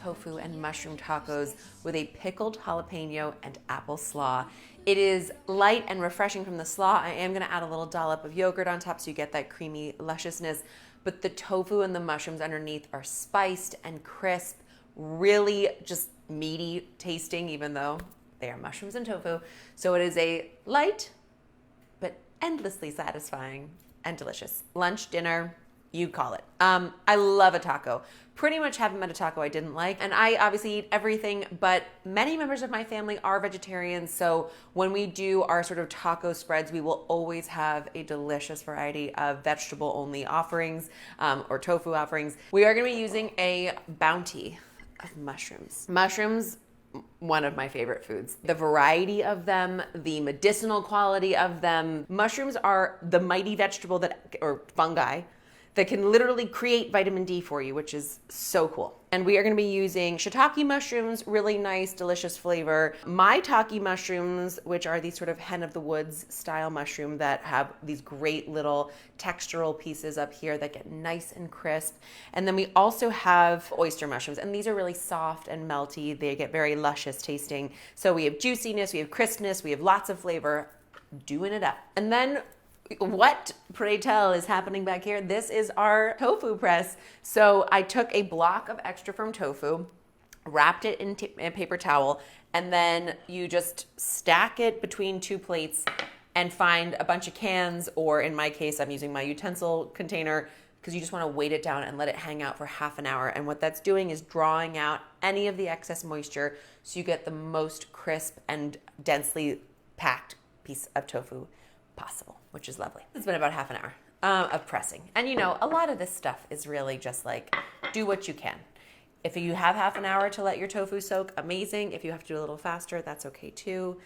tofu and mushroom tacos with a pickled jalapeno and apple slaw. It is light and refreshing from the slaw. I am gonna add a little dollop of yogurt on top so you get that creamy lusciousness, but the tofu and the mushrooms underneath are spiced and crisp, really just meaty tasting, even though they are mushrooms and tofu. So it is a light, but endlessly satisfying and delicious lunch, dinner, you call it. I love a taco. Pretty much haven't met a taco I didn't like. And I obviously eat everything, but many members of my family are vegetarians. So when we do our sort of taco spreads, we will always have a delicious variety of vegetable only offerings or tofu offerings. We are gonna be using a bounty of mushrooms. Mushrooms, one of my favorite foods. The variety of them, the medicinal quality of them. Mushrooms are the mighty vegetable or fungi that can literally create vitamin D for you, which is so cool. And we are gonna be using shiitake mushrooms, really nice, delicious flavor. Maitake mushrooms, which are these sort of hen of the woods style mushroom that have these great little textural pieces up here that get nice and crisp. And then we also have oyster mushrooms, and these are really soft and melty. They get very luscious tasting. So we have juiciness, we have crispness, we have lots of flavor, doing it up. And then what, pray tell, is happening back here? This is our tofu press. So I took a block of extra firm tofu, wrapped it in a paper towel, and then you just stack it between two plates and find a bunch of cans, or in my case, I'm using my utensil container because you just want to weight it down and let it hang out for half an hour. And what that's doing is drawing out any of the excess moisture so you get the most crisp and densely packed piece of tofu possible, which is lovely. It's been about half an hour of pressing. And you know, a lot of this stuff is really just like, do what you can. If you have half an hour to let your tofu soak, amazing. If you have to do a little faster, that's okay too.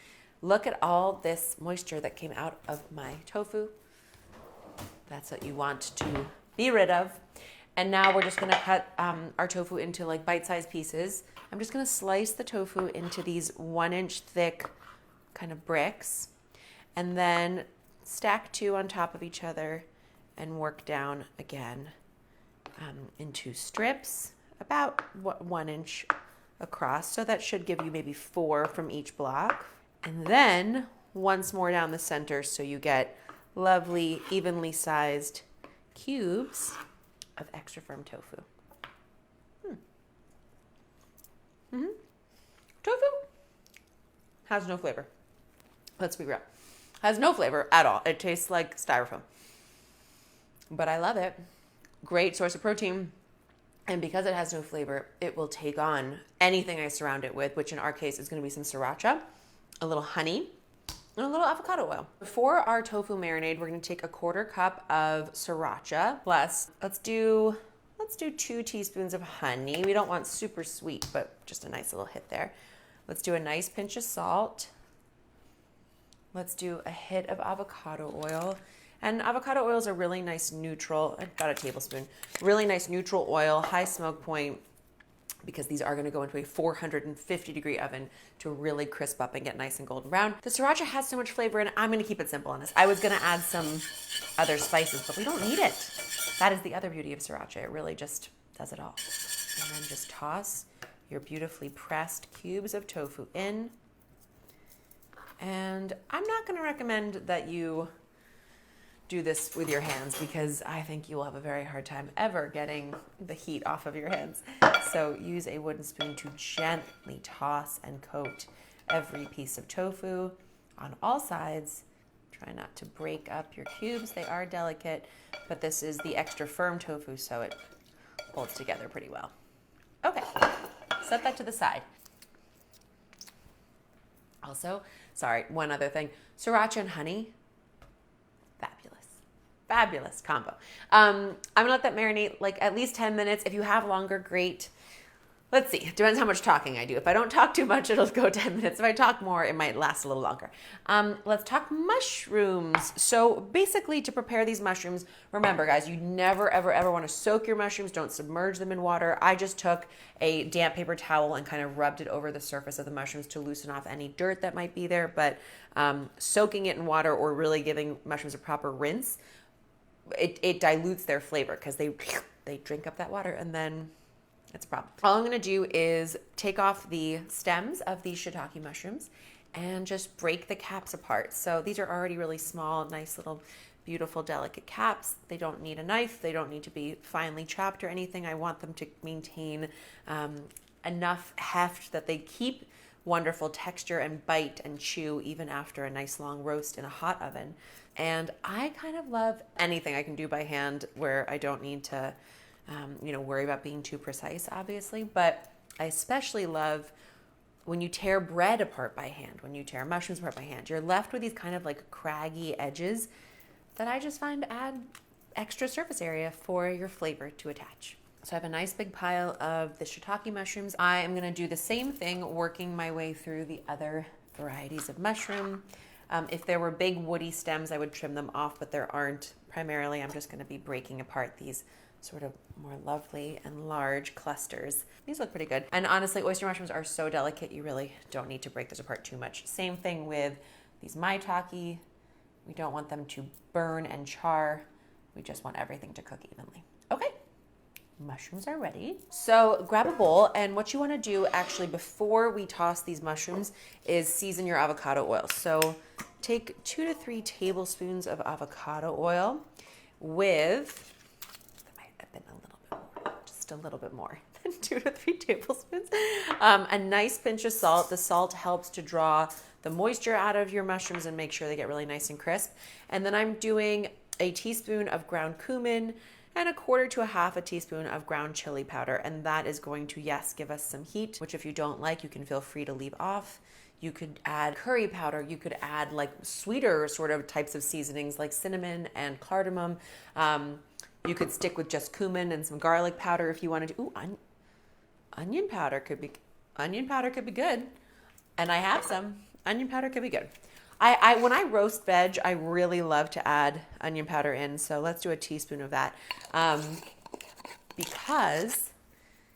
Look at all this moisture that came out of my tofu. That's what you want to be rid of. And now we're just gonna cut our tofu into like bite-sized pieces. I'm just gonna slice the tofu into these 1-inch thick kind of bricks, and then stack two on top of each other and work down again into strips about 1 inch across. So that should give you maybe 4 from each block. And then once more down the center so you get lovely, evenly sized cubes of extra firm tofu. Tofu has no flavor. Let's be real. Has no flavor at all. It tastes like styrofoam. But I love it. Great source of protein. And because it has no flavor, it will take on anything I surround it with, which in our case is going to be some sriracha, a little honey, and a little avocado oil. For our tofu marinade, we're going to take a 1/4 cup of sriracha, plus let's do 2 teaspoons of honey. We don't want super sweet, but just a nice little hit there. Let's do a nice pinch of salt. Let's do a hit of avocado oil. And avocado oil is a really nice neutral, about a tablespoon, really nice neutral oil, high smoke point, because these are gonna go into a 450-degree oven to really crisp up and get nice and golden brown. The sriracha has so much flavor, and I'm gonna keep it simple on this. I was gonna add some other spices, but we don't need it. That is the other beauty of sriracha. It really just does it all. And then just toss your beautifully pressed cubes of tofu in. And I'm not going to recommend that you do this with your hands because I think you will have a very hard time ever getting the heat off of your hands. So use a wooden spoon to gently toss and coat every piece of tofu on all sides. Try not to break up your cubes. They are delicate, but this is the extra firm tofu, so it holds together pretty well. Okay, set that to the side. Also, sorry, one other thing. Sriracha and honey, fabulous combo. I'm gonna let that marinate like at least 10 minutes. If you have longer, great. Let's see, it depends how much talking I do. If I don't talk too much, it'll go 10 minutes. If I talk more, it might last a little longer. Let's talk mushrooms. So basically to prepare these mushrooms, remember guys, you never, ever wanna soak your mushrooms. Don't submerge them in water. I just took a damp paper towel and kind of rubbed it over the surface of the mushrooms to loosen off any dirt that might be there. But soaking it in water or really giving mushrooms a proper rinse, it dilutes their flavor because they drink up that water and then It's a problem. All I'm gonna do is take off the stems of these shiitake mushrooms and just break the caps apart. So these are already really small, nice little, beautiful, delicate caps. They don't need a knife. They don't need to be finely chopped or anything. I want them to maintain enough heft that they keep wonderful texture and bite and chew even after a nice long roast in a hot oven. And I kind of love anything I can do by hand where I don't need to worry about being too precise, obviously. But I especially love when you tear bread apart by hand, when you tear mushrooms apart by hand. You're left with these kind of like craggy edges that I just find add extra surface area for your flavor to attach. So I have a nice big pile of the shiitake mushrooms. I am gonna do the same thing, working my way through the other varieties of mushroom. If there were big woody stems, I would trim them off, but there aren't. Primarily, I'm just gonna be breaking apart these sort of more lovely and large clusters. These look pretty good. And honestly, oyster mushrooms are so delicate, you really don't need to break this apart too much. Same thing with these maitake. We don't want them to burn and char. We just want everything to cook evenly. Okay, mushrooms are ready. So grab a bowl, and what you wanna do actually before we toss these mushrooms is season your avocado oil. So take 2 to 3 tablespoons of avocado oil with, a little bit more than 2 to 3 tablespoons. A nice pinch of salt. The salt helps to draw the moisture out of your mushrooms and make sure they get really nice and crisp. And then I'm doing a teaspoon of ground cumin and 1/4 to 1/2 teaspoon of ground chili powder. And that is going to, yes, give us some heat, which if you don't like, you can feel free to leave off. You could add curry powder. You could add like sweeter sort of types of seasonings like cinnamon and cardamom. You could stick with just cumin and some garlic powder if you wanted to. Ooh, onion powder could be good. And I have some. Onion powder could be good. When I roast veg, I really love to add onion powder in. So let's do a teaspoon of that because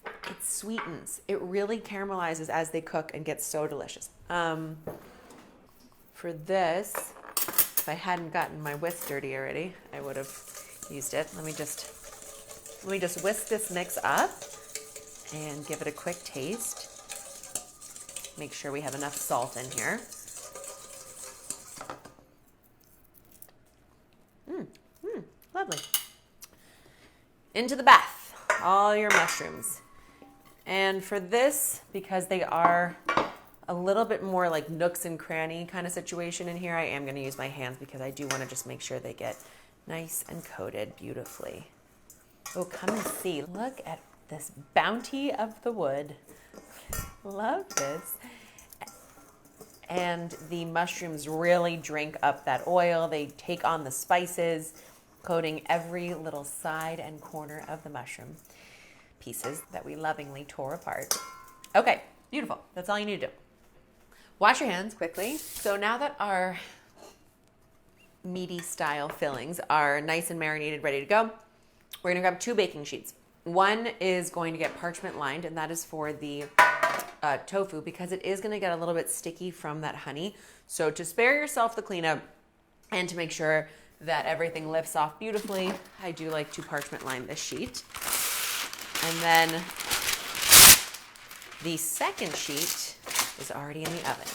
it sweetens. It really caramelizes as they cook and gets so delicious. For this, if I hadn't gotten my whisk dirty already, I would have used it. Let me just whisk this mix up and give it a quick taste. Make sure we have enough salt in here. Lovely. Into the bath, all your mushrooms. And for this, because they are a little bit more like nooks and cranny kind of situation in here, I am going to use my hands because I do want to just make sure they get nice and coated beautifully. Oh, come and see. Look at this bounty of the wood. Love this. And the mushrooms really drink up that oil. They take on the spices, coating every little side and corner of the mushroom pieces that we lovingly tore apart. Okay, beautiful. That's all you need to do. Wash your hands quickly. So now that our meaty style fillings are nice and marinated, ready to go, we're gonna grab 2 baking sheets. One is going to get parchment lined, and that is for the tofu because it is gonna get a little bit sticky from that honey. So to spare yourself the cleanup and to make sure that everything lifts off beautifully, I do like to parchment line this sheet. And then the second sheet is already in the oven,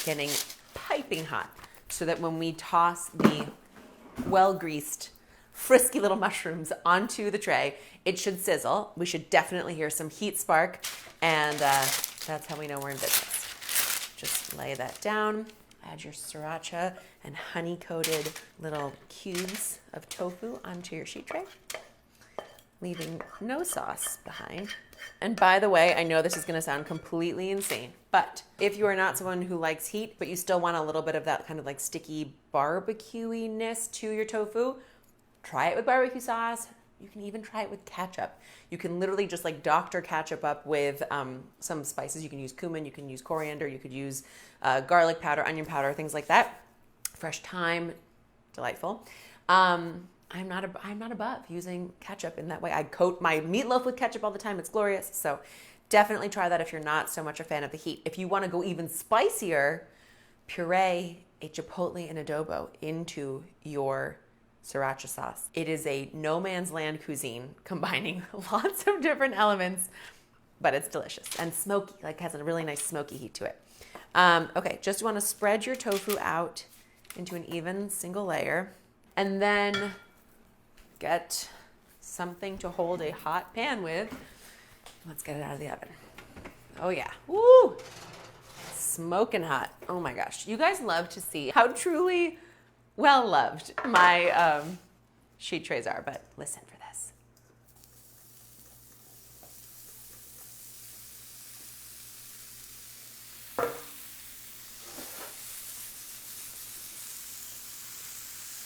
getting piping hot, so that when we toss the well-greased, frisky little mushrooms onto the tray, it should sizzle. We should definitely hear some heat spark, and that's how we know we're in business. Just lay that down, add your sriracha and honey-coated little cubes of tofu onto your sheet tray, leaving no sauce behind. And by the way, I know this is going to sound completely insane, but if you are not someone who likes heat, but you still want a little bit of that kind of like sticky barbecue-ness to your tofu, try it with barbecue sauce. You can even try it with ketchup. You can literally just like doctor ketchup up with some spices. You can use cumin, you can use coriander, you could use garlic powder, onion powder, things like that. Fresh thyme, delightful. I'm not above using ketchup in that way. I coat my meatloaf with ketchup all the time. It's glorious. So definitely try that if you're not so much a fan of the heat. If you want to go even spicier, puree a chipotle and adobo into your sriracha sauce. It is a no man's land cuisine combining lots of different elements but it's delicious and smoky, like has a really nice smoky heat to it. Okay, just want to spread your tofu out into an even single layer, and then get something to hold a hot pan with. Let's get it out of the oven. Oh yeah, woo! Smoking hot. Oh my gosh. You guys love to see how truly well loved my sheet trays are, but listen for this.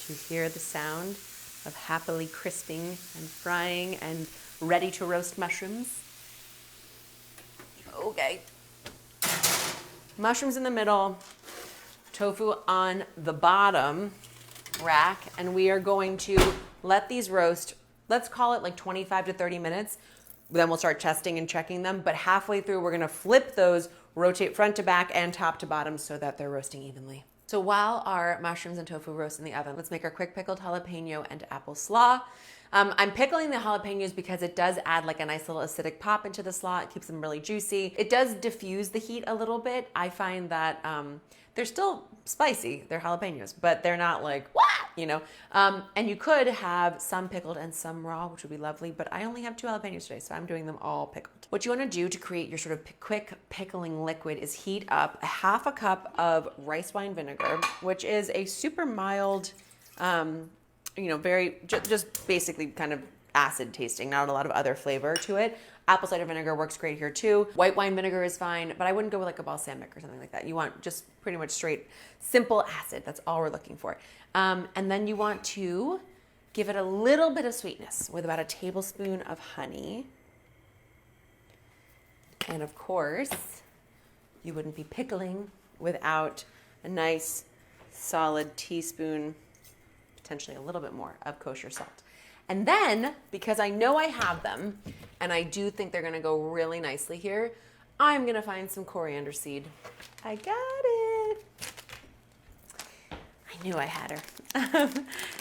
Do you hear the sound of happily crisping and frying and ready to roast mushrooms? Okay. Mushrooms in the middle, tofu on the bottom rack, and we are going to let these roast, let's call it like 25 to 30 minutes. Then we'll start testing and checking them, but halfway through we're gonna flip those, rotate front to back and top to bottom so that they're roasting evenly. So while our mushrooms and tofu roast in the oven, let's make our quick pickled jalapeno and apple slaw. I'm pickling the jalapenos because it does add like a nice little acidic pop into the slaw. It keeps them really juicy. It does diffuse the heat a little bit. I find that they're still spicy. They're jalapenos, but they're not like, what? You know? And you could have some pickled and some raw, which would be lovely, but I only have 2 jalapenos today, so I'm doing them all pickled. What you wanna do to create your sort of quick pickling liquid is heat up a half a cup of rice wine vinegar, which is a super mild, very, just basically kind of acid tasting, not a lot of other flavor to it. Apple cider vinegar works great here too. White wine vinegar is fine, but I wouldn't go with like a balsamic or something like that. You want just pretty much straight, simple acid. That's all we're looking for. And then you want to give it a little bit of sweetness with about a tablespoon of honey. And of course, you wouldn't be pickling without a nice solid teaspoon, potentially a little bit more, of kosher salt. And then, because I know I have them, and I do think they're gonna go really nicely here, I'm gonna find some coriander seed. I got it. I knew I had her.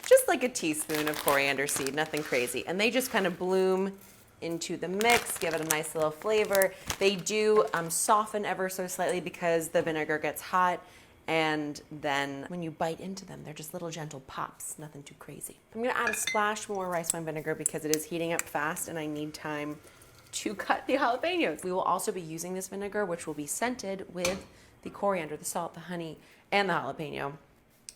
Just like a teaspoon of coriander seed, nothing crazy. And they just kind of bloom into the mix, give it a nice little flavor. They do soften ever so slightly because the vinegar gets hot. And then when you bite into them, they're just little gentle pops, nothing too crazy. I'm gonna add a splash more rice wine vinegar because it is heating up fast and I need time to cut the jalapenos. We will also be using this vinegar, which will be scented with the coriander, the salt, the honey, and the jalapeno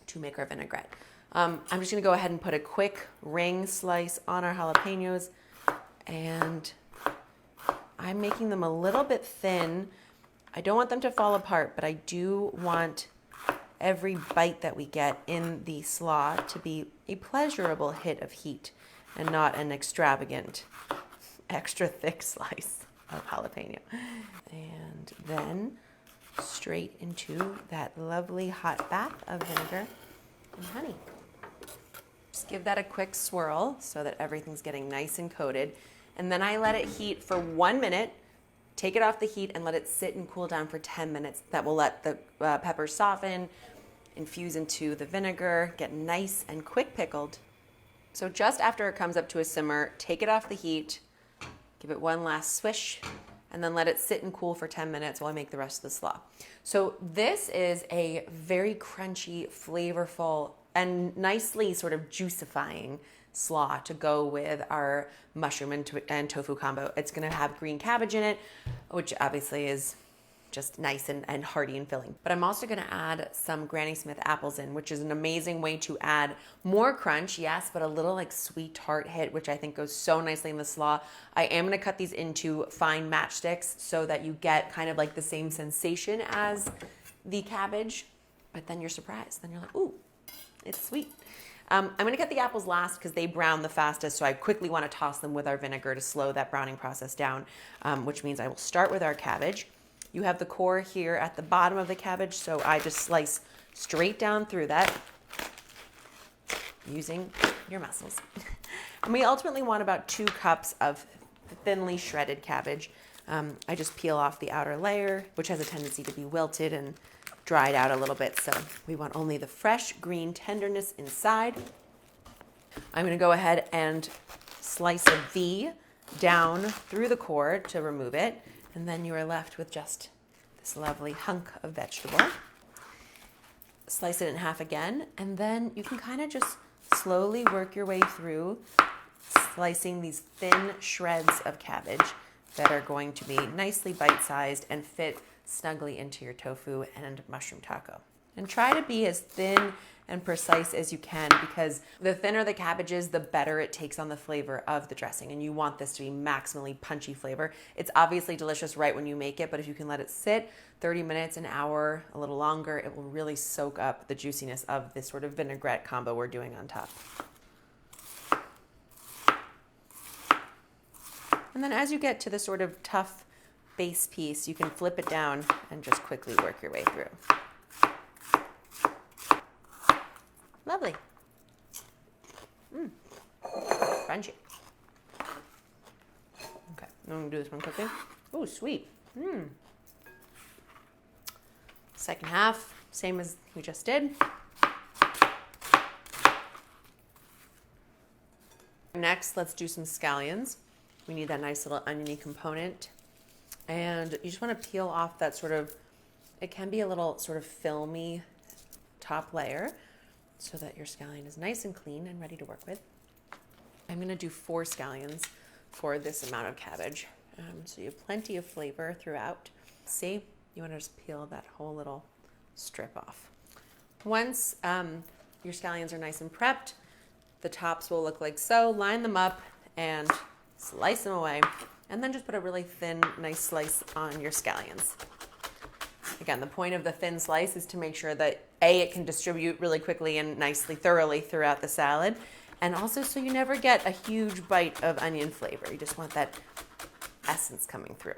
to make our vinaigrette. I'm just gonna go ahead and put a quick ring slice on our jalapenos, and I'm making them a little bit thin. I don't want them to fall apart, but I do want every bite that we get in the slaw to be a pleasurable hit of heat and not an extravagant, extra thick slice of jalapeno. And then straight into that lovely hot bath of vinegar and honey. Just give that a quick swirl so that everything's getting nice and coated. And then I let it heat for 1 minute. Take it off the heat and let it sit and cool down for 10 minutes. That will let the peppers soften, infuse into the vinegar, get nice and quick pickled. So just after it comes up to a simmer, take it off the heat, give it one last swish, and then let it sit and cool for 10 minutes while I make the rest of the slaw. So this is a very crunchy, flavorful, and nicely sort of juicifying slaw to go with our mushroom and tofu combo. It's gonna have green cabbage in it, which obviously is just nice and hearty and filling. But I'm also gonna add some Granny Smith apples in, which is an amazing way to add more crunch, yes, but a little like sweet tart hit, which I think goes so nicely in the slaw. I am gonna cut these into fine matchsticks so that you get kind of like the same sensation as the cabbage, but then you're surprised. Then you're like, ooh, it's sweet. I'm gonna cut the apples last because they brown the fastest, so I quickly wanna toss them with our vinegar to slow that browning process down, which means I will start with our cabbage. You have the core here at the bottom of the cabbage, so I just slice straight down through that using your muscles. And we ultimately want about 2 cups of thinly shredded cabbage. I just peel off the outer layer, which has a tendency to be wilted and dried out a little bit, so we want only the fresh green tenderness inside. I'm gonna go ahead and slice a V down through the core to remove it. And then you are left with just this lovely hunk of vegetable. Slice it in half again, and then you can kind of just slowly work your way through slicing these thin shreds of cabbage that are going to be nicely bite-sized and fit snugly into your tofu and mushroom taco. And try to be as thin and precise as you can, because the thinner the cabbage is, the better it takes on the flavor of the dressing. And you want this to be maximally punchy flavor. It's obviously delicious right when you make it, but if you can let it sit 30 minutes, an hour, a little longer, it will really soak up the juiciness of this sort of vinaigrette combo we're doing on top. And then as you get to the sort of tough base piece, you can flip it down and just quickly work your way through. Lovely. Crunchy. Okay, I'm gonna do this one quickly. Oh, sweet. Second half, same as we just did. Next, let's do some scallions. We need that nice little oniony component. And you just want to peel off that sort of, it can be a little sort of filmy top layer, so that your scallion is nice and clean and ready to work with. I'm gonna do 4 scallions for this amount of cabbage. So you have plenty of flavor throughout. See, you wanna just peel that whole little strip off. Once your scallions are nice and prepped, the tops will look like so. Line them up and slice them away. And then just put a really thin, nice slice on your scallions. Again, the point of the thin slice is to make sure that A, it can distribute really quickly and nicely, thoroughly throughout the salad, and also so you never get a huge bite of onion flavor. You just want that essence coming through.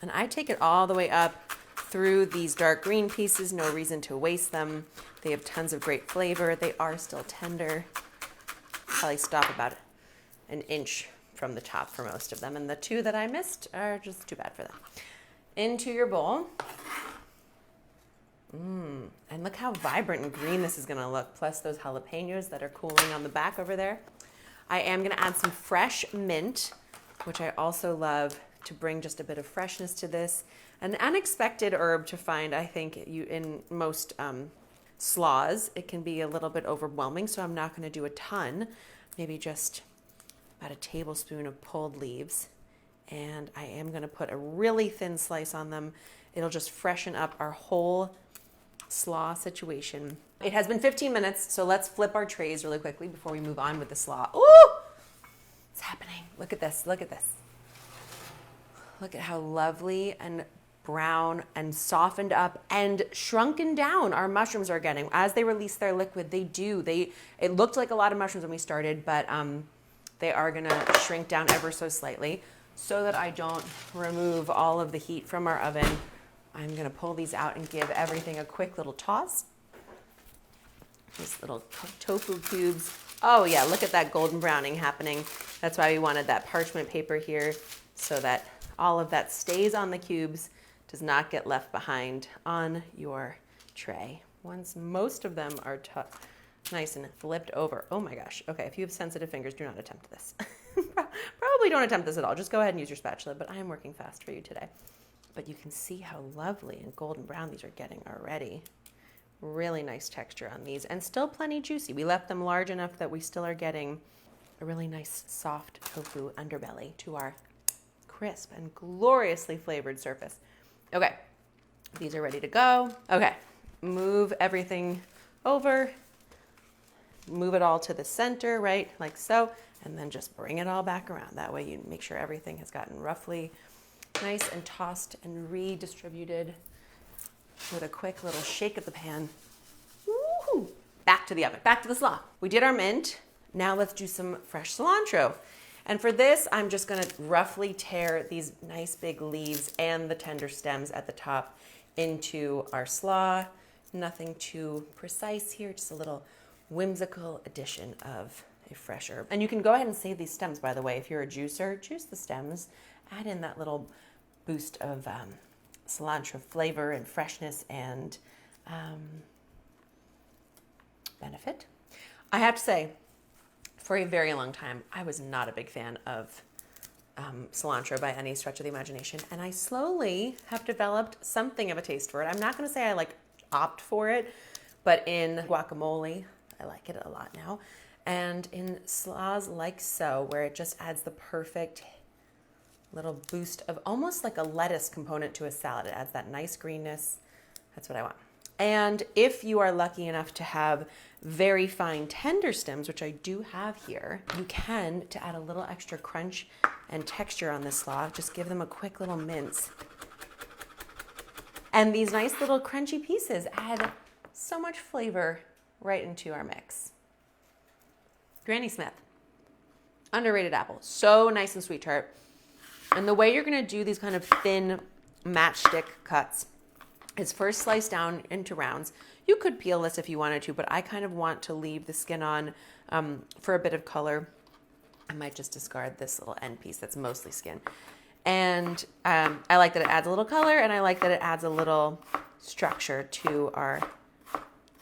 And I take it all the way up through these dark green pieces, no reason to waste them. They have tons of great flavor. They are still tender. Probably stop about an inch from the top for most of them, and the 2 that I missed are just too bad for them. Into your bowl. And look how vibrant and green this is gonna look, plus those jalapeños that are cooling on the back over there. I am gonna add some fresh mint, which I also love to bring just a bit of freshness to this. An unexpected herb to find, I think, in most slaws. It can be a little bit overwhelming, so I'm not gonna do a ton, maybe just about a tablespoon of pulled leaves. And I am gonna put a really thin slice on them. It'll just freshen up our whole slaw situation. It has been 15 minutes, so let's flip our trays really quickly before we move on with the slaw. Ooh, it's happening. Look at this, look at this. Look at how lovely and brown and softened up and shrunken down our mushrooms are getting. As they release their liquid, it looked like a lot of mushrooms when we started, but they are gonna shrink down ever so slightly. So that I don't remove all of the heat from our oven, I'm gonna pull these out and give everything a quick little toss. These little tofu cubes. Oh yeah, look at that golden browning happening. That's why we wanted that parchment paper here, so that all of that stays on the cubes, does not get left behind on your tray. Once most of them are nice and flipped over. Oh my gosh. Okay, if you have sensitive fingers, do not attempt this. Probably don't attempt this at all. Just go ahead and use your spatula, but I am working fast for you today. But you can see how lovely and golden brown these are getting already. Really nice texture on these, and still plenty juicy. We left them large enough that we still are getting a really nice soft tofu underbelly to our crisp and gloriously flavored surface. Okay, these are ready to go. Okay, move everything over. Move it all to the center, right, like so, and then just bring it all back around. That way you make sure everything has gotten roughly nice and tossed and redistributed with a quick little shake of the pan. Woo-hoo. Back to the oven, back to the slaw. We did our mint. Now let's do some fresh cilantro. And for this, I'm just gonna roughly tear these nice big leaves and the tender stems at the top into our slaw. Nothing too precise here, just a little whimsical addition of a fresh herb. And you can go ahead and save these stems, by the way. If you're a juicer, juice the stems, add in that little boost of cilantro flavor and freshness and benefit. I have to say, For a very long time, I was not a big fan of cilantro by any stretch of the imagination. And I slowly have developed something of a taste for it. I'm not going to say I like opt for it, but in guacamole, I like it a lot now. And in slaws like so, where it just adds the perfect little boost of almost like a lettuce component to a salad. It adds that nice greenness. That's what I want. And if you are lucky enough to have very fine tender stems, which I do have here, you can, to add a little extra crunch and texture on this slaw, just give them a quick little mince. And these nice little crunchy pieces add so much flavor right into our mix. Granny Smith, underrated apple, so nice and sweet tart. And the way you're gonna do these kind of thin matchstick cuts is first slice down into rounds. You could peel this if you wanted to, but I kind of want to leave the skin on for a bit of color. I might just discard this little end piece that's mostly skin. And I like that it adds a little color, and I like that it adds a little structure to our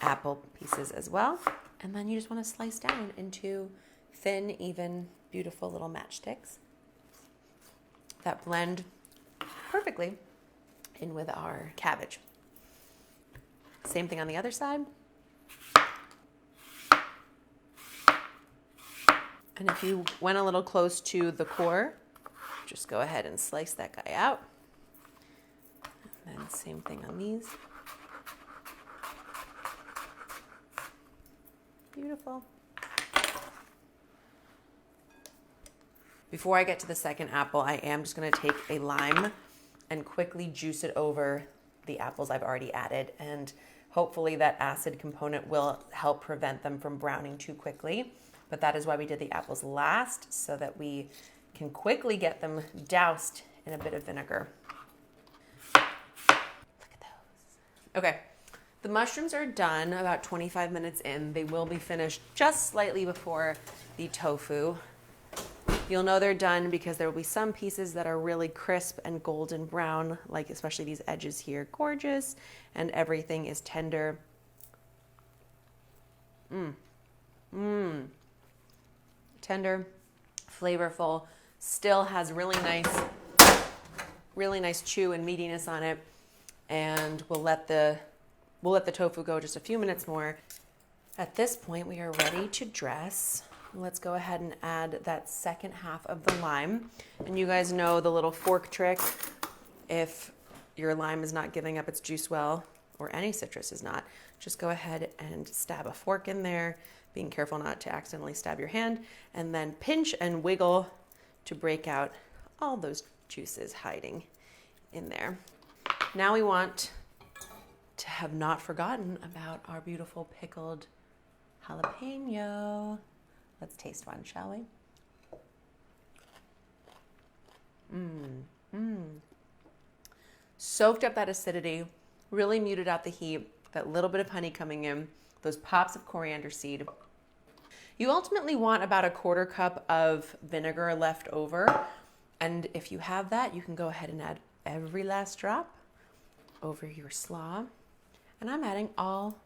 apple pieces as well. And then you just want to slice down into thin, even, beautiful little matchsticks that blend perfectly in with our cabbage. Same thing on the other side. And if you went a little close to the core, just go ahead and slice that guy out. And then same thing on these. Beautiful. Before I get to the second apple, I am just going to take a lime and quickly juice it over the apples I've already added. And hopefully that acid component will help prevent them from browning too quickly. But that is why we did the apples last, so that we can quickly get them doused in a bit of vinegar. Look at those. Okay, the mushrooms are done about 25 minutes in. They will be finished just slightly before the tofu. You'll know they're done because there will be some pieces that are really crisp and golden brown, like especially these edges here, gorgeous, and everything is tender. Tender, flavorful, still has really nice chew and meatiness on it. And we'll let the tofu go just a few minutes more. At this point, we are ready to dress. Let's go ahead and add that second half of the lime. And you guys know the little fork trick. If your lime is not giving up its juice well, or any citrus is not, just go ahead and stab a fork in there, being careful not to accidentally stab your hand, and then pinch and wiggle to break out all those juices hiding in there. Now we want to have not forgotten about our beautiful pickled jalapeno. Let's taste one, shall we? Soaked up that acidity, really muted out the heat, that little bit of honey coming in, those pops of coriander seed. You ultimately want about a 1/4 cup of vinegar left over. And if you have that, you can go ahead and add every last drop over your slaw. And I'm adding all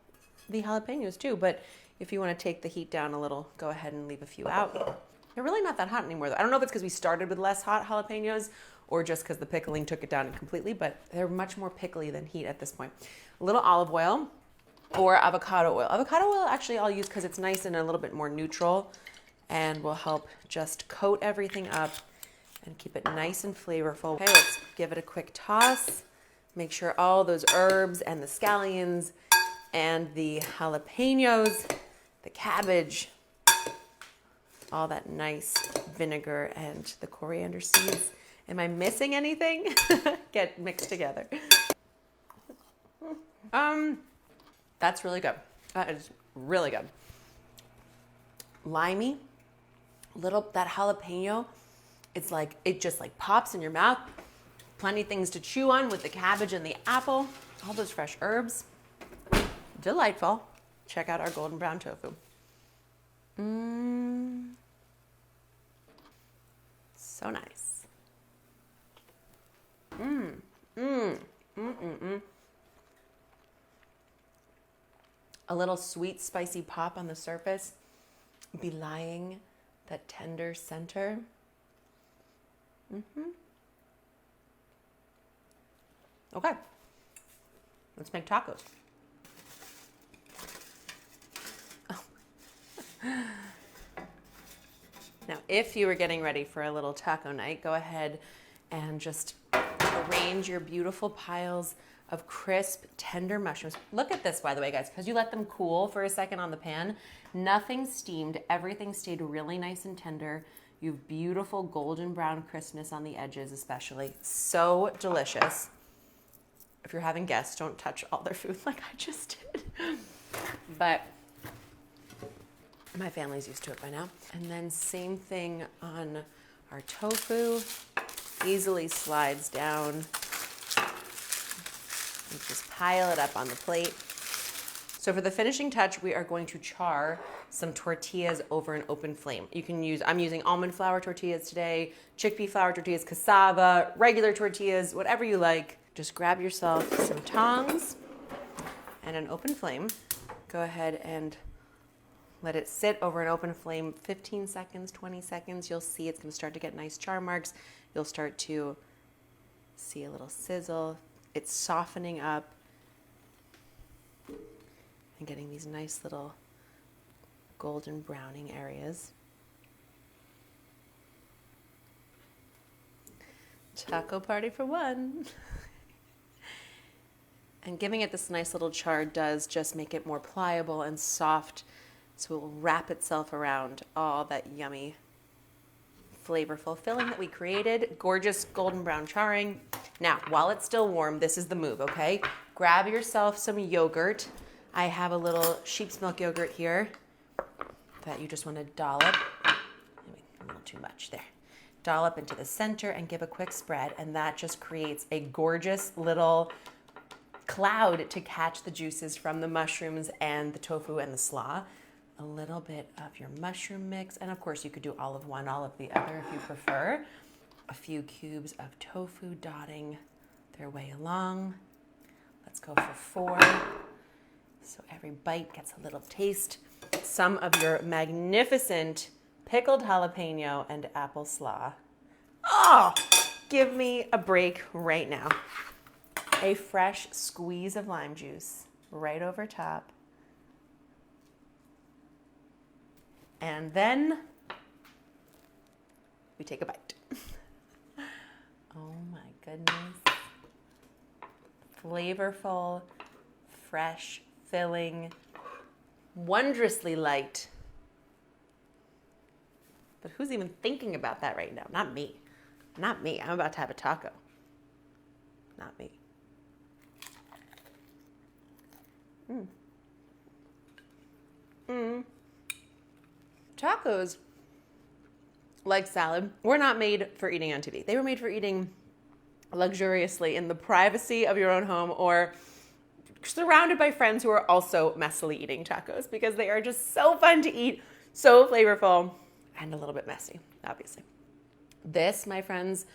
the jalapenos too, but if you want to take the heat down a little, go ahead and leave a few out. They're really not that hot anymore though. I don't know if it's because we started with less hot jalapenos or just because the pickling took it down completely, but they're much more pickly than heat at this point. A little olive oil or avocado oil. Avocado oil actually I'll use because it's nice and a little bit more neutral and will help just coat everything up and keep it nice and flavorful. Okay, let's give it a quick toss. Make sure all those herbs and the scallions and the jalapenos, the cabbage, all that nice vinegar and the coriander seeds. Am I missing anything? Get mixed together. That's really good. That is really good. Limey, that jalapeno, it's like, it just like pops in your mouth. Plenty of things to chew on with the cabbage and the apple, all those fresh herbs. Delightful. Check out our golden brown tofu. So nice. A little sweet, spicy pop on the surface, belying that tender center. Okay, let's make tacos. Now, if you were getting ready for a little taco night, go ahead and just arrange your beautiful piles of crisp, tender mushrooms. Look at this, by the way, guys, because you let them cool for a second on the pan. Nothing steamed. Everything stayed really nice and tender. You have beautiful golden brown crispness on the edges, especially. So delicious. If you're having guests, don't touch all their food like I just did. But my family's used to it by now. And then same thing on our tofu. Easily slides down. And just pile it up on the plate. So for the finishing touch, we are going to char some tortillas over an open flame. You can use, I'm using almond flour tortillas today, chickpea flour tortillas, cassava, regular tortillas, whatever you like. Just grab yourself some tongs and an open flame. Go ahead and let it sit over an open flame 15 seconds, 20 seconds. You'll see it's going to start to get nice char marks. You'll start to see a little sizzle. It's softening up and getting these nice little golden browning areas. Taco party for one. And giving it this nice little char does just make it more pliable and soft, so it will wrap itself around all that yummy, flavorful filling that we created. Gorgeous golden brown charring. Now, while it's still warm, this is the move, okay? Grab yourself some yogurt. I have a little sheep's milk yogurt here that you just want to dollop. Maybe a little too much there. Dollop into the center and give a quick spread, and that just creates a gorgeous little cloud to catch the juices from the mushrooms and the tofu and the slaw. A little bit of your mushroom mix, and of course you could do all of one, all of the other if you prefer. A few cubes of tofu dotting their way along. Let's go for 4. So every bite gets a little taste. Some of your magnificent pickled jalapeno and apple slaw. Oh, give me a break right now. A fresh squeeze of lime juice right over top. And then we take a bite. Oh my goodness. Flavorful, fresh, filling, wondrously light. But who's even thinking about that right now? Not me. Not me. I'm about to have a taco. Not me. Tacos, like salad, were not made for eating on TV. They were made for eating luxuriously in the privacy of your own home or surrounded by friends who are also messily eating tacos, because they are just so fun to eat, so flavorful, and a little bit messy, obviously. This, my friends,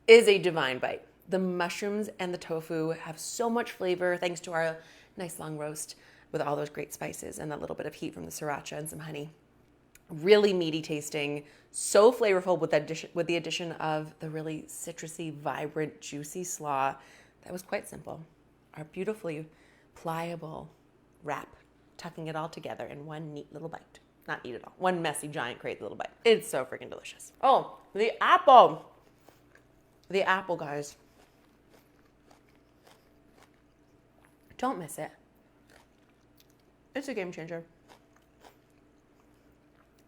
is a divine bite. The mushrooms and the tofu have so much flavor thanks to our nice long roast with all those great spices and that little bit of heat from the sriracha and some honey. Really meaty tasting, so flavorful with the addition of the really citrusy, vibrant, juicy slaw. That was quite simple. Our beautifully pliable wrap, tucking it all together in one neat little bite. Not neat at all. One messy, giant, crazy little bite. It's so freaking delicious. Oh, the apple. The apple, guys. Don't miss it. It's a game changer.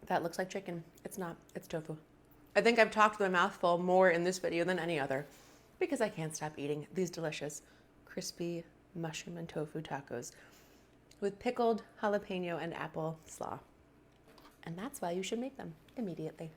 That looks like chicken. It's not. It's tofu. I think I've talked with my mouth full more in this video than any other because I can't stop eating these delicious, crispy mushroom and tofu tacos with pickled jalapeno and apple slaw. And that's why you should make them immediately.